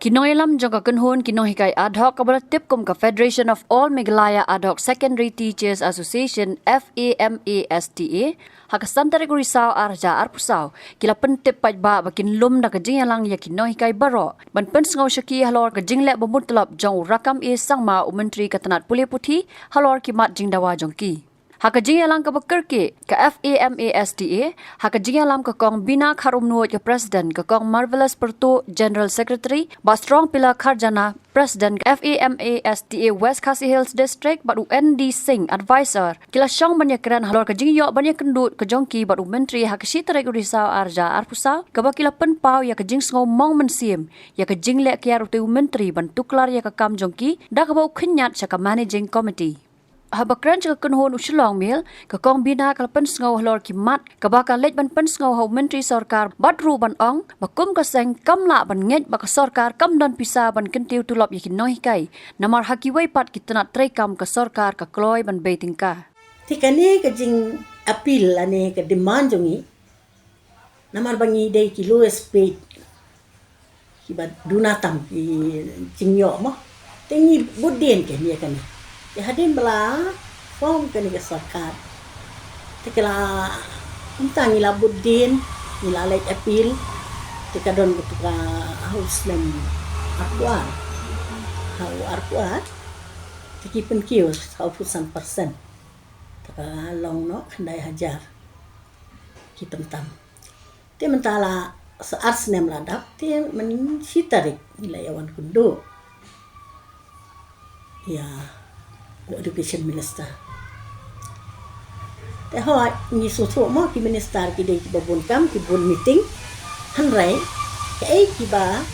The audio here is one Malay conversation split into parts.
Kinoilam jangka kenhun kinohikai ad hoc kabalatip kum ka Federation of All Meghalaya Ad Hoc Secondary Teachers Association FAMASTA hakasantari kurisau arja arpusau kila pentip pajba bakin lum na kajingalang ya kinohikai baro ban pensngau syaki halor kajingle bamutlap jong rakam e sangma umentri katanat pulih putih halor kimat jingdawa jongki. Hakajingalang ka bekerke ka FAMASTA, hakajingalang ka kong bina kharum nuot ka President ka kong Marvelous Pertu General Secretary, ba strong pila kharjana President FAMASTA West Khasi Hills District batu ND Singh Advisor, kila syong banyakran halor kajingyo banyak kendut ka jongki batu Menteri hakasitarik urisau arja arpusau, ka bakila penpau ya kajing sngau mong mensim, ya kajing lek kiar utu Menteri ban tuklar ya ka kam jongki, da ka bau kenyat syaka Managing Committee. Habakran jika kenhon usulong mil, kakong bina kalpen sengau halor kimat, kabaka lej ban pen sengau hau menteri sorkar badru ban ong, bakum kaseng kamla ban ngej baka sorkar kam dan pisa ban kentiu tulop yakin nohikai, namar hakiwai pat kita nak trekam ke sorkar ke kloy ban beitingka. Tikane ke jing apil ane ke demand jongi, namar bangi day ki lowest paid, ki ba dunatam ki jing yok mo, tengi budin ke ni kan. Ya hadin bela form ke ni sarkar. Tekala untang ila budin ila lek apil tekadon betuka haus lem arkuar. Hau arkuar teki penkiu 100%. Teka long no kandai hajar. Kita mentam. Te mentala sears nem ladap te men sitarik ila yawan kundo. Ya Education Minister. Te hoa ni susu mo ki minister ki dei ki babun kam ki bun meeting hanrai ki ba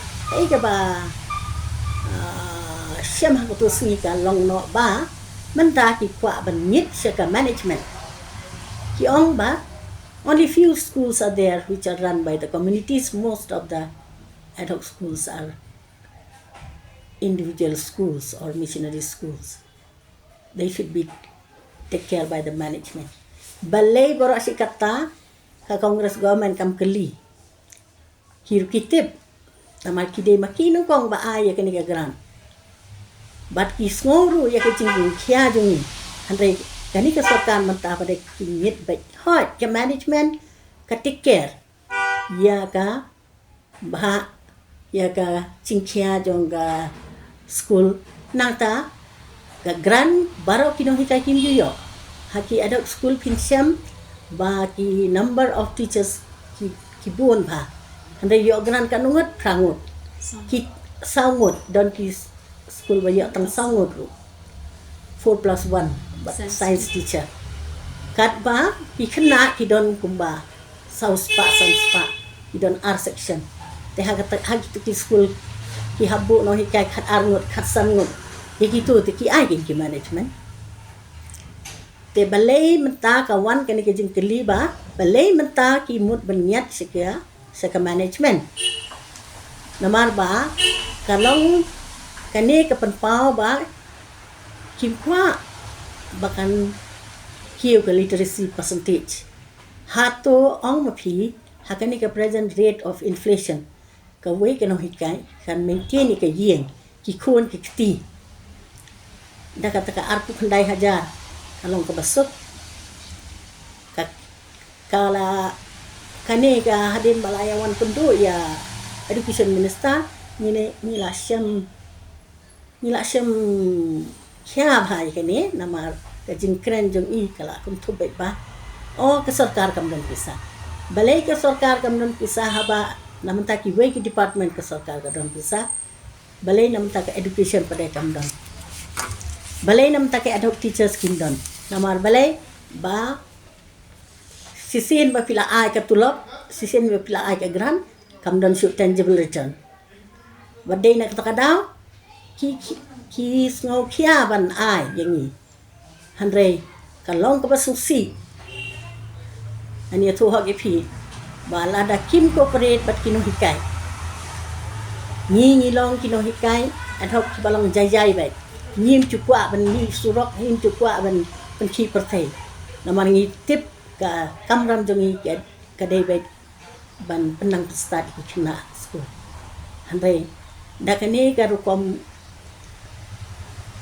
syam ha tu singi ka long no ba menta ki kwa ban nit syaka management ki ong ba only few schools are there which are run by the communities. Most of the ad hoc schools are individual schools or missionary schools. They should be taken care by the management. Balai baru asyik kata ke Congress government kam keli. Hiru kitip tamar kidei makinu kong ba aya kini ke grant. Bat ki sngoru ya ke cinggung kia jungi. Andre kani ke sorkan mentah pada kinyit baik hot ke management ke take care. Ya ka bah ya ka cingkia jong ga school nang ta ga grant baro kinohikai kim yo haki adult school pinsyam ba ki number of teachers ki buon ba ande yo grant kanungat prangut ki sangut don ki school ba yo tang sangut ru 4+1 science teacher kat ba ki kena ki don kumba south spa ki don R section te hagi ki school ki habu no hikai khat arngut khat sangut begitu teki ai ki management te balai menta kawan kene ke jing keliba balai menta ki mut berniat sekia seka management namar ba kalong kene ke penpau ba kim kwa bakan kiu ke literacy percentage hato ong mapi hakani ke present rate of inflation ka we ke no hikai kan maintain ke yeng ki kun ki kti dah kata arpu kendai hajar kalau ke besok kala kane ka hadin balayawan penduk ya education minister ni lasyam kya bhai kene nama jingkren jong i kala kum thu bai ba o ke sarkar kam don pisa balai ke sarkar kam don pisa haba namta ki wei ki department ke sarkar ka don pisa balai namta ke education pada kam don balai nam take ad hoc teachers kindon namar balai ba sisin ba pila ai ka tulop sisin ba pila ai ka grant kam don shoot tangible return badai nak kata daw ki ngau kia ban ai yangi handre kalong ka basusi ani tu hak ipi ba lada kim corporate bat kino hikai ni long kino hikai ad hoc balong jai bai nyim cukua ban ni surok nyim cukua ban ki pertai namar ngi tip ka kamram jongi ka dei ban penang start ki kena school handai dakani ka rukom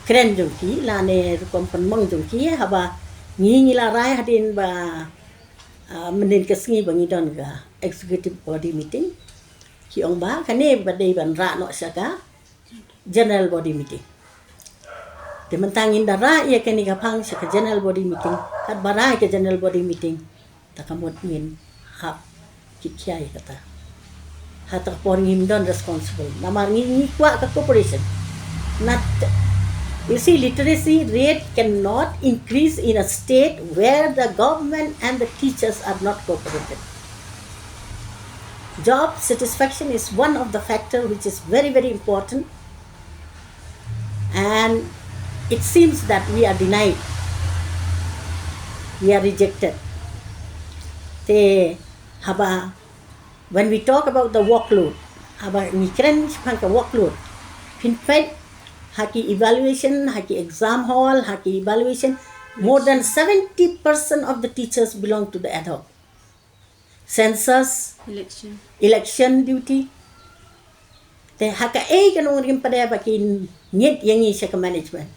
kren jongki lane rukom penmong jongki haba ngi la rai hadin ba mendin kesngi bangi don ga executive body meeting ki ong ba kane ba dei ban ra no saka general body meeting te mentangin dara ya kani ka phang saka general body meeting kat barai ke general body meeting takamot min hap kikyai kata hatak por ngim don responsible namar ngi kwa ka corporation not you see literacy rate cannot increase in a state where the government and the teachers are not cooperative. Job satisfaction is one of the factor which is very very important, and it seems that we are denied, we are rejected. Haba, when we talk about the workload, haba mikren ka workload, pinpet haki evaluation, haki exam hall, haki evaluation, more than 70% of the teachers belong to the ad hoc. Census, election duty. Te haka kanong rin pada bakin ngit yangi siya ka management.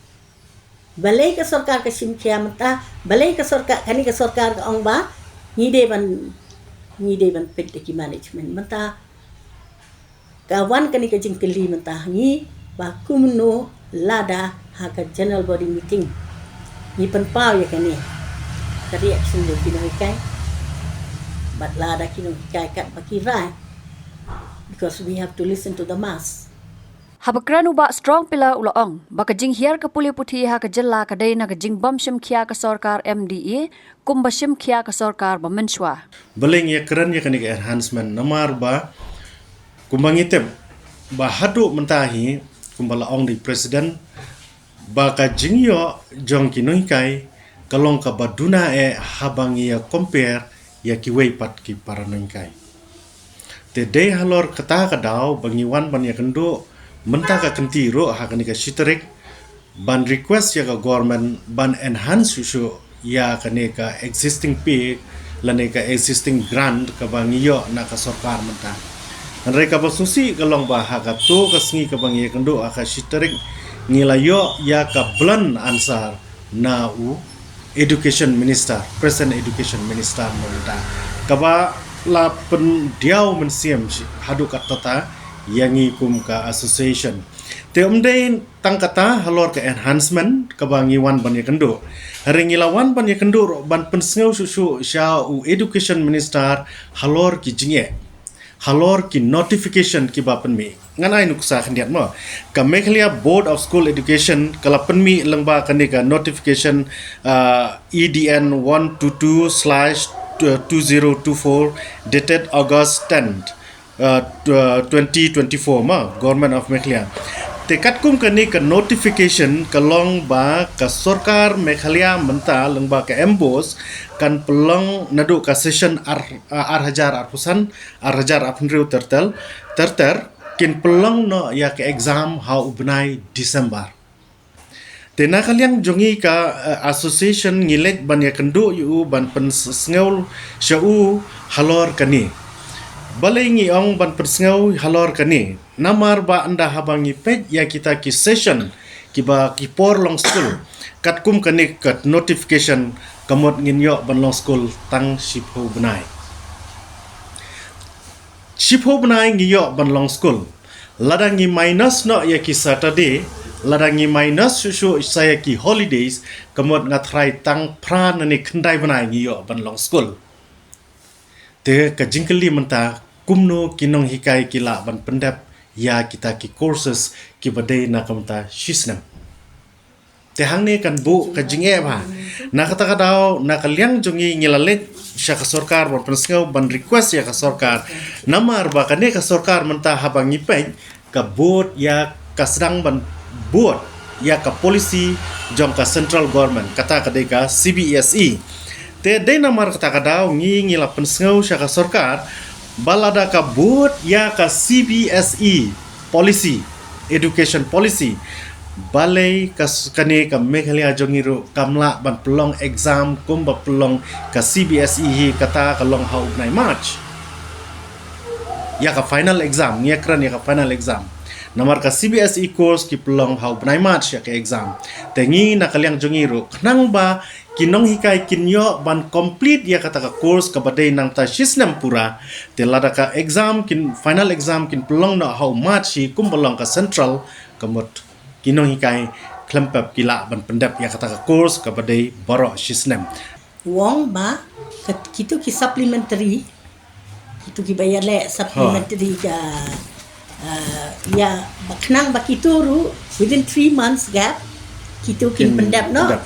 Balay ka sarkar ka simkya mata, balay ka sarkar kani ka sarkar ka ong ba, ngide ban pet ki management mata. Kawan kani ka jingkeli mata ngi ba kumno lada haka general body meeting ni penpau ya kani ka reaction do kinohikai but lada kinohikai kat bakirai because we have to listen to the mass. Habakran uba strong pila ulaong baka jing hiar ka puli puthi ha ka jilla ka dei na ka jing bam shim khia ka sarkar MDA kumba shim khia ka sarkar ba menshwa Baling ya keren ya kani ka enhancement namar ba kumbangitep ba hadu mentahi kumbala ong di presiden baka jingyo jong kinoi kai kalong ka baduna habang ya compare ya kiwei pat ki paranoi kai te de halor kata ka daw bangiwan ban ya kendo menta ka kentiro ha kani ka shiterik ban request ya ka government ban enhance su ya kani ka existing pay lane ka existing grant ka bangiyo na ka sarkar menta Mereka bersusi kalong bahag tu kasngi kabang ye kendo aka shiterik ngilayo ya ka blan ansar na education minister present education minister mereka kaba la pendiau mensiam hadu katata yangi kum ka association te umdei tangkata halor ke enhancement kabangi wan ban ye kendo hari ngilawan ban ye kendo ban pensngau susu sha education minister halor ki jingye halor ki notification ki bapen mi nganai nuksa khandiat mo ka Meghalaya Board of School Education kalapen mi lengba kanika notification EDN 122/2024 dated August 10 2024 ma Government of Meghalaya tekat kum kani ka notification kalong ba ka sarkar Meghalaya menta lengba ka embos kan pelong nadu ka session ar pusan apnriu terter kin pelong no ya ke exam ha ubnai Disember tena kaliang jongi ka association ngilek ban ya kendo yu ban pen sngeul shau halor kani balai ngi ong ban pen sngeul halor kani namar ba anda habangi pej ya kita ki session ki ba ki por long school kat kum kani kat notification kamot ngin yo ban long school tang shipho benai ngi yo ban long school ladangi minus no ya ki Saturday ladangi minus susu saya ki holidays kamot ngatrai tang pran ni kendai benai ngi yo ban long school te ka jingkeli menta kumno kinong hikai kila ban pendap ya kita ki courses ki badai na kamta shisnam te hangne kan bu ka jinge ba na kata kadao na kaliang jongi ngilalet sya ka sarkar ban pensngau ban request ya ka sarkar namar ba kane ka sarkar menta habang ngipej ka board ya ka sedang ban board ya ka policy jong ka central government kata kadai ka CBSE te dei namar kata kadao ngila pensngau sya ka sarkar balada ka board ya ka CBSE policy education policy balai kani ka Meghalaya jongiru kamla ban pelong exam kumba pelong ka CBSE hi kata ka long hau nai March ya ka final exam ya kran ya ka final exam namar ka CBSE course ki pelong hau benai mat ya ke exam tengi na kaliang jongiru nang ba kinong hikai kinyo ban complete ya kata ka course ka badai nang ta system pura te lada ka exam kin final exam kin pelong na hau mat shi kum belong ka central kamut kinong hikai klempap kila ban pendap ya kata ka course ka badai borok system wong ba kitu ki supplementary kitu ki bayar le supplementary ka ya baknang bakituru within 3 months gap kitu kin pendap no pendap.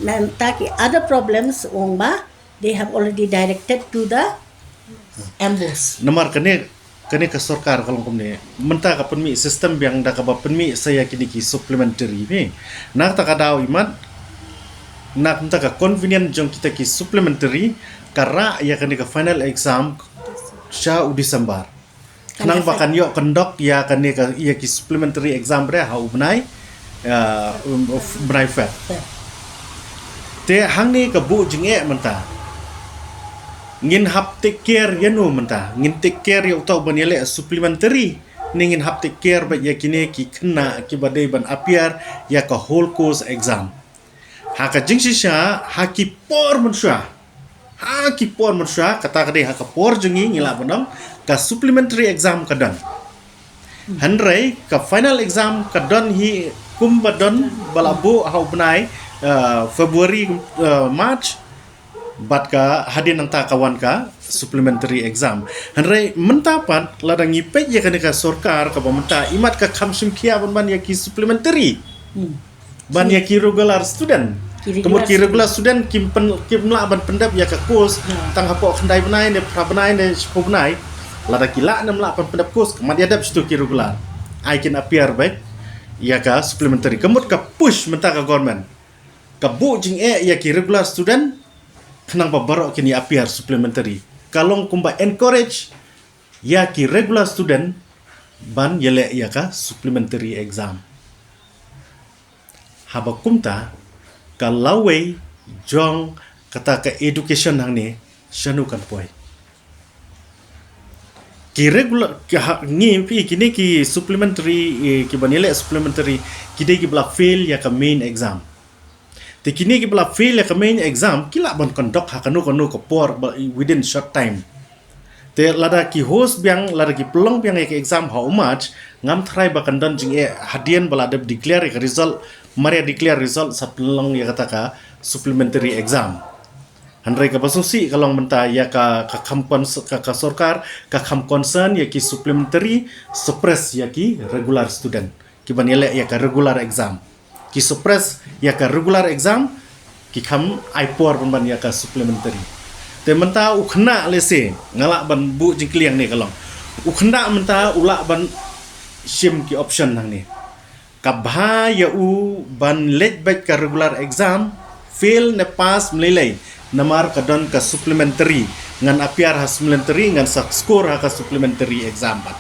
nanti other problems wong ba they have already directed to the ambush namar kene ke sarkar kalau kumne menta ka penmi sistem yang da ka ba penmi saya kini ki supplementary ni nak ta ka daw imat nak menta ka convenient jong kita ki supplementary karena ya kini ka final exam sya u Disember nang bakan yo kendok ya kini ka ya ki supplementary exam bre hau benai benai fet te hang ni ka bu jinge menta ngin hap take care ya no menta ngin take care ya utau ban yale supplementary ni ngin hap take care ba ya kini ki kena ki badai ban apiar ya ka whole course exam ha ka jingsi sha ha ki por mansha kata kadai ha ka por jingi ngila banam ka supplementary exam kadan hanrei ka final exam kadan hi kumbadon balabu hau benai Februari March bat ka hadin nang ta kawan ka supplementary exam hanrei mentapan ladang ipek ya kan ka sarkar ka pementa imat ka kamsim kia ban ya ki supplementary ban ya ki regular student kemudian ki regular student kim la ban pendap ya ka course tang hapo khandai benai ne pra benai ne spo benai lada kila nam la ban pendap course kemudian adap stu ki regular I can appear baik ya ka supplementary kemut ka push menta ka government ka bu jing ya ki regular student kenang babarok kini appear supplementary kalong kumba encourage ya ki regular student ban yele ya ka supplementary exam haba kumta kalawe jong kata ka education hang ni shanu kan poi ki regular ngi pi kini ki supplementary ki banile supplementary kide ki bla fail ya ka main exam te kini ki bla fail ya ka main exam kila ban conduct ha kanu ko por within short time te lada ki host biang lada ki pelong biang ya ka exam how much ngam try ba kandan jing hadian bala de declare ka result Maria declare result sa pelong ya kata ka supplementary exam Handrai ka basusi kalau menta ya ka kampon ka sarkar ka kam concern ya ki supplementary suppress ya ki regular student ki banele ya ka regular exam ki suppress ya ka regular exam ki kam ipor ban ya ka supplementary te menta ukhna lese ngala ban bu jingkliang ni kalong ukhna menta ulak ban sim ki option nang ni kabha ya u ban late back ka regular exam fail ne pass melelai namar kadon ka supplementary ngan apiar ha supplementary ngan sak score ha ka supplementary exam bat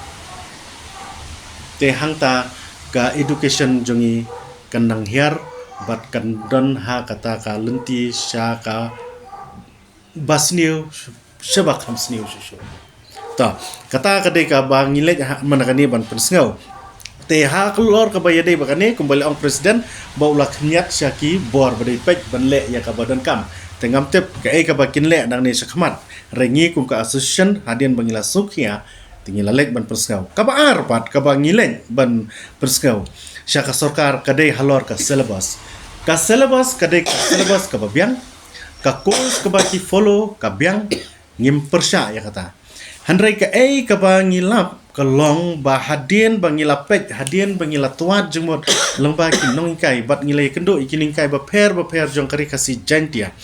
te hangta ka education jongi kanang hiar bat kandon ha kata ka lenti sha ka basniu shabak hamsniu shu ta kata kadai ka bangile manakani ban pensngau te ha keluar ka bayade bakane kembali ong presiden baula khniat syaki bor badai pek banle ya ka badan kam tengam tep ka ka bakin le nang ni sakmat rengi kum ka association hadian bangila sukhia tingila lek ban persngau ka ba arpat ka bangile ban persngau syaka sarkar kadai halor ka syllabus kadai ka syllabus ka babiang ka course ka baki follow ka biang ngim persya ya kata handrai ka ka bangilap kalong ba hadien bangila pek hadien bangila tuat jengmot lengba kinong kai bat ngilai kendo ikining kai ba per jong kari kasi jantia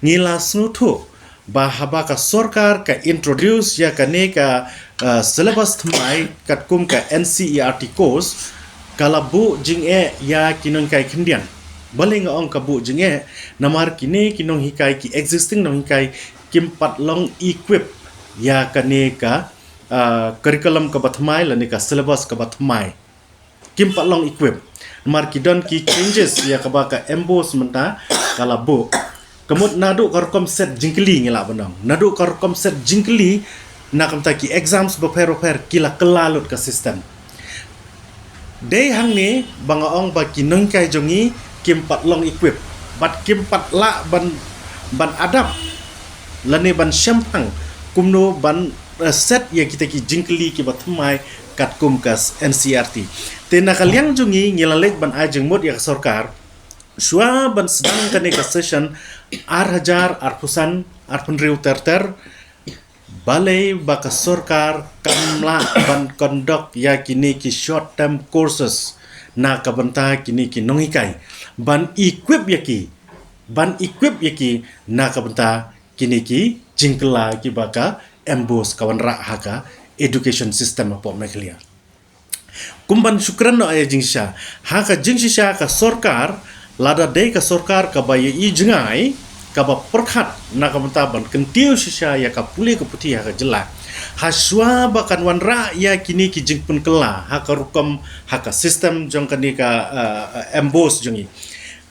ngila snutu ba haba ka sarkar ka introduce ya kane ka syllabus thmai katkum ka NCERT course kalabu jing ya kinong kai khendian baling ong ka bu jing namar kini kinong hikai ki existing nong hikai kimpat long equip ya kane ka curriculum ka bathmai lani ka syllabus ka bathmai kim palong equip mar kidon ki changes ya ka ba ka emboss menta kala bu kemut nadu karkom set jingkli ngila banang nadu karkom set jingkli nakam ta ki exams beper kila kelalut ka sistem Day hang ni bangaong ba kinong kai jongi kim pat long equip bat kim pat la ban adap lani ban syampang kumno ban set ya kita ki jingkli ki batmai kat kum kas NCRT tena kalyang jongi ngilalek ban ajeng mod ya sarkar shua ban sedang kane ka session ar pusan ar penriu terter balai baka sarkar kamla ban kondok ya kini ki short term courses na kabanta kini ki nongikai ban equip yaki na kabanta kini ki jingkla ki baka embos kawan ra haka education system apo meklia kumban syukran no aya jingsha haka jingsha ka sarkar lada dei ka sarkar ka baye I jengai ka ba perkhat na ka banta ban kentiu shisha ya ka puli ka putih haka jela haswa bakan wanra ya kini ki jingpun kela haka rukom haka sistem jong kani ka embos jongi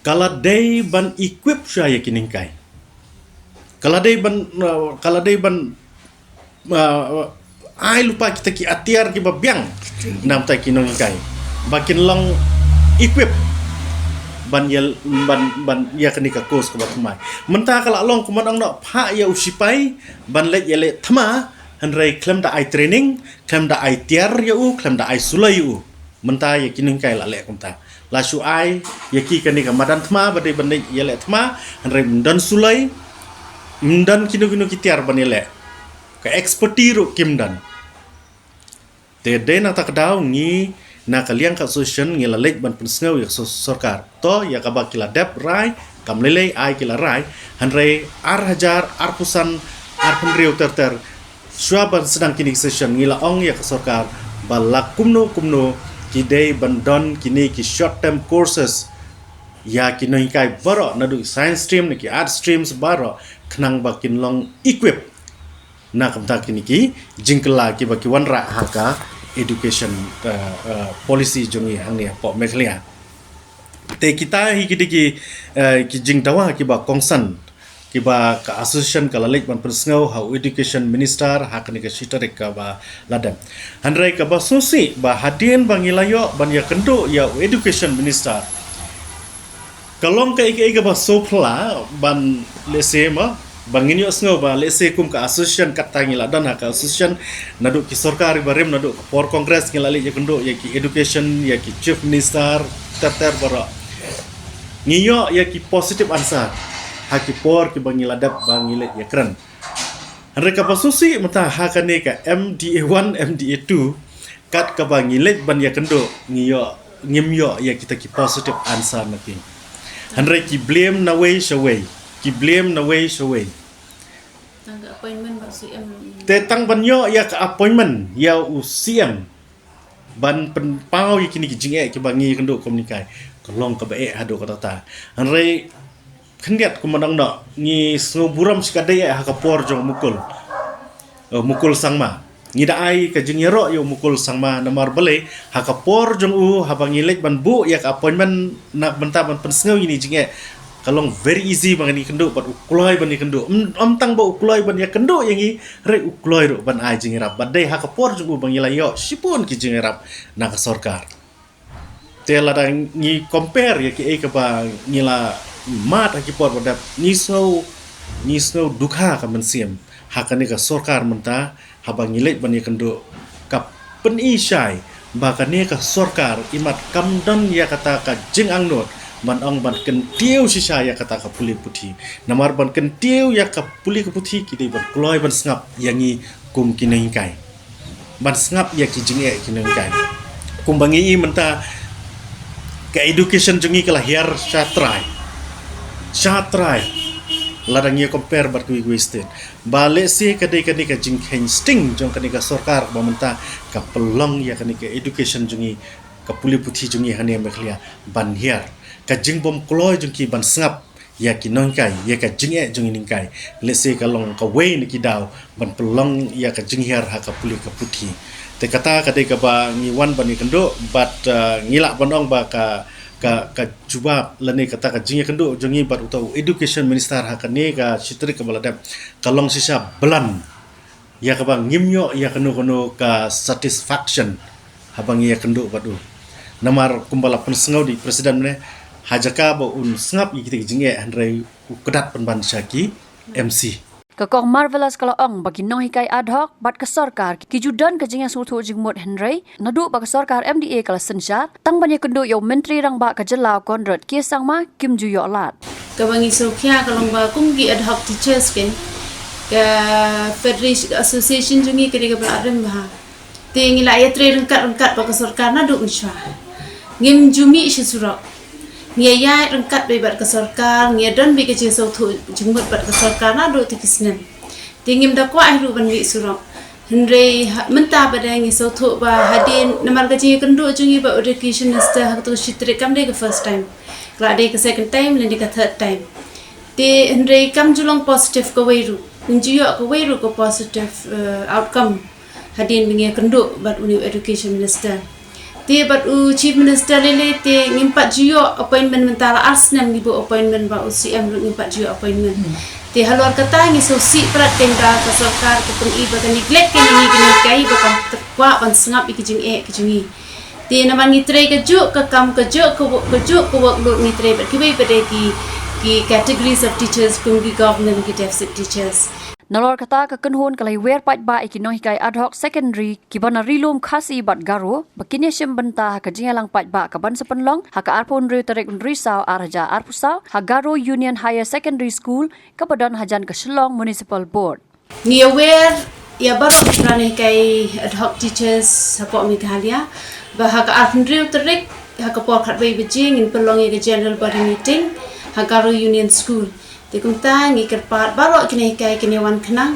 kala dei ban equip sha ya kini kai kala dei ban ai lupa kita ki atiar ki babyang nam ta kinong kai bakin long equip ban ya kani ka kos ko batmai menta kala long kumandang no pha ya usipai ban let ya le thama hanrai klem da ai training klem da ai tiar ya u klem da ai sulai u menta ya kinong kai la le kumta la su ai ya ki kani ka madan thama badai bandai ya le thama hanrai mundan sulai mundan kinu ki tiar ban ya le ka expertise ro kimdan te de na tak daw ngi na kaliang ka solution ngi la lek ban pensngau ya sarkar to ya ka ba kila dep rai kam lele ai kila rai hanre ar hajar ar pusan ar penriu terter swaban sedang kini session ngi la ong ya ka sarkar balak kumno ki de bandon kini ki short term courses ya kinoi kai baro nadu science stream ni ki art streams baro khnang ba kinlong equip na kamta kini ki jingkla ki baki wanra haka education policy jongi hangni po meklia te kita hi ki jingdawa ki ba kongsan ki ba ka association kala lek ban persngau how education minister hakni ka sitarik ka ba ladam handrai ka ba susi ba hadien bangilayo ban ya kendo ya education minister kalong ka ike ba sopla ban lesema bangin yo sngo ba lese kum ka association katangi la dan ka association nadu ki sarkar barem nadu por congress ki lali kendo ya ki education ya ki chief minister terter bara ngiyo ya ki positive answer ha ki por ki bangila dap bangile ya kran reka pasusi mata ha kane ka MDA1 MDA2 kat ka bangile ban ya kendo ngiyo ngimyo ya kita ki positive answer naki hanre ki blame na way shaway ki blame na way shaway tangga appointment ba CM tetang banyo ya ka appointment ya usiam ban penpau ya kini ki jinge ki bangi kendo komunikai kolong ka bae hado ka tata hanre khendiat kumandang no ni snoburam sikade ya ka por jong mukul sangma ni da ai ka jingero yo mukul sangma namar bale ha ka por jong u ha bangi lek ban bu ya ka appointment na benta ban pensngau ini jinge kalong very easy bangani kendo bat ukloi bani kendo tang ba ukloi ban ya kendo yangi re ukloi ro ban ai jingirap badai ha ka por jong u bangi layo sipun ki jingirap na ka sarkar tela dang ni compare ya ki e ka ba ngila mat ha ki por badap ni so dukha ka mensiam ha ka ni ka sarkar menta ha bangi lek ban ya kendo ka pen ishai ba ka ni ka sarkar imat kamdan ya kata ka jing angnot man ong ban kentiu sisa ya kata ka puli putih namar ban kentiu ya ka puli ka putih kini ban kloi ban sngap yangi kum kinai kai ban sngap ya ki jinge kinai kai kum bangi menta ka education jungi kala hiar syatrai ladang ya compare bat kui wasted bale si kadai ka jing sting jong ka sarkar ba menta ka pelong ya ka education jungi ka puli putih jungi hania meklia ban hiar ka jingbom kloi jungki ban sngap ya ki nongkai ya ka jinge jung iningkai lese kalong ka wei ni ki daw ban pelong ya ka jinghiar ha ka puli ka puthi te kata ka de ka ba ngi wan ban ni kendo bat ngila banong ba ka jubab lane kata ka jinge kendo jungi bat utau education minister ha ka ne ka sitri ka baladap kalong sisa belan ya ka bang ngimyo ya keno ka satisfaction habang ya kendo batu namar kumbala pensengau di presiden mene hajaka ba un sengap ikiti jinge handrai kedat penban syaki MC. Kakong marvelous kalau ong bagi nong hikai ad hoc bat ke sarkar ki judan ke jinga sutu jingmut Henry nadu ba ke sarkar MDA kala sensat tang banyak kendu yo menteri rang ba ka jelau konrad ki sangma Kim Ju Yo Lat. Kabangi sokya kalong ba kumgi ad hoc teachers ken ke Federation Association jungi ke diga beladem bah. Tingi la ya tre rengkat ba ke sarkar nadu insya. Ngim jumi isyurak. Ngia ya rengkat bebat ke sarkar, ngia don bi ke jesau tu jengmut bat ke sarkar na do tikisnen. Tingim dakwa ahlu ban bi surok. Henry mentah pada ngi sau tu ba hadin namar gaji kendu jungi ba education minister hak tu shitrik kam de ke first time. Kala de ke second time dan de ke third time. Te Henry kam julong positive ke weiru. Unjiyo ke weiru ke positive outcome. Hadin ngi kendu bat uni education minister. Te bat chief minister lele te ngimpat jiyo appointment mentala arsnam ngibu appointment ba UCM lu ngimpat jiyo appointment. Te haluar kata ngi so si prat tenda ke sarkar ke pun iba ke neglect ke ngi kai bakam terkwa ban sengap ikijing kijingi. Te naman ngi tre ke juk ke kam ke juk ke work load ngi tre bat kibai pada ki categories of teachers kumgi government ki deficit teachers. Nalor kata ke kenhun kalai wer pat ba iki nong hikai ad hoc secondary ki bana rilum khasi bat garo bakini sim benta ka jingalang pat ba ka ban sepenlong ha ka arpun ri tarik risau arja arpusau ha garo Union Higher Secondary School ka badan hajan ke Shillong Municipal Board. Ni aware ya baru kerana hikai ad hoc teachers hapok mi kahalia ba ha ka arpun ri tarik ha ka por khat bai bejing in pelong ke general body meeting ha garo Union School. Tikumta ngi kerpat barok kini kai kini wan kenang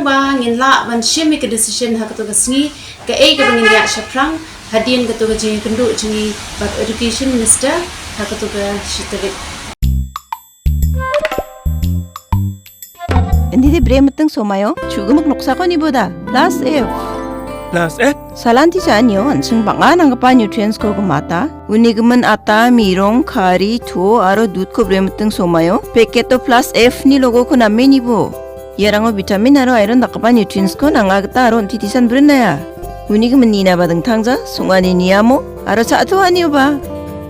ba ngin la ban shimi ke decision ha katu gasngi ke ke bangin ya shaprang hadin katu gaji kendu jingi bat education minister ha katu ga shitrik. Hindi bremeteng somayo chugumak noksakon iboda plus F Plus F Salanti janyo ansung bangan ang kapa nutrients ko kumata. Unigaman ata mirong kari to aro dud ko bremeteng somayo. Peketo plus F ni logo ko namin ibo. Yarango vitamin aro iron nakapa nutrients ko nangagta aro titisan brenaya. Unigaman nina badang tangza sungani niyamo aro sa ato anyo ba?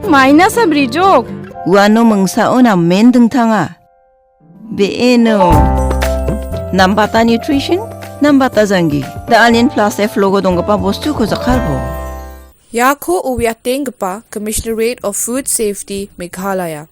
Minus sa brijok. Uano mengsaon amen deng tanga. Beeno. Nambata nutrition Nambata zangi. Daalin plus F logo dongpa bostu ko zakarbo. Yako uwiating pa Commissionerate of Food Safety Meghalaya.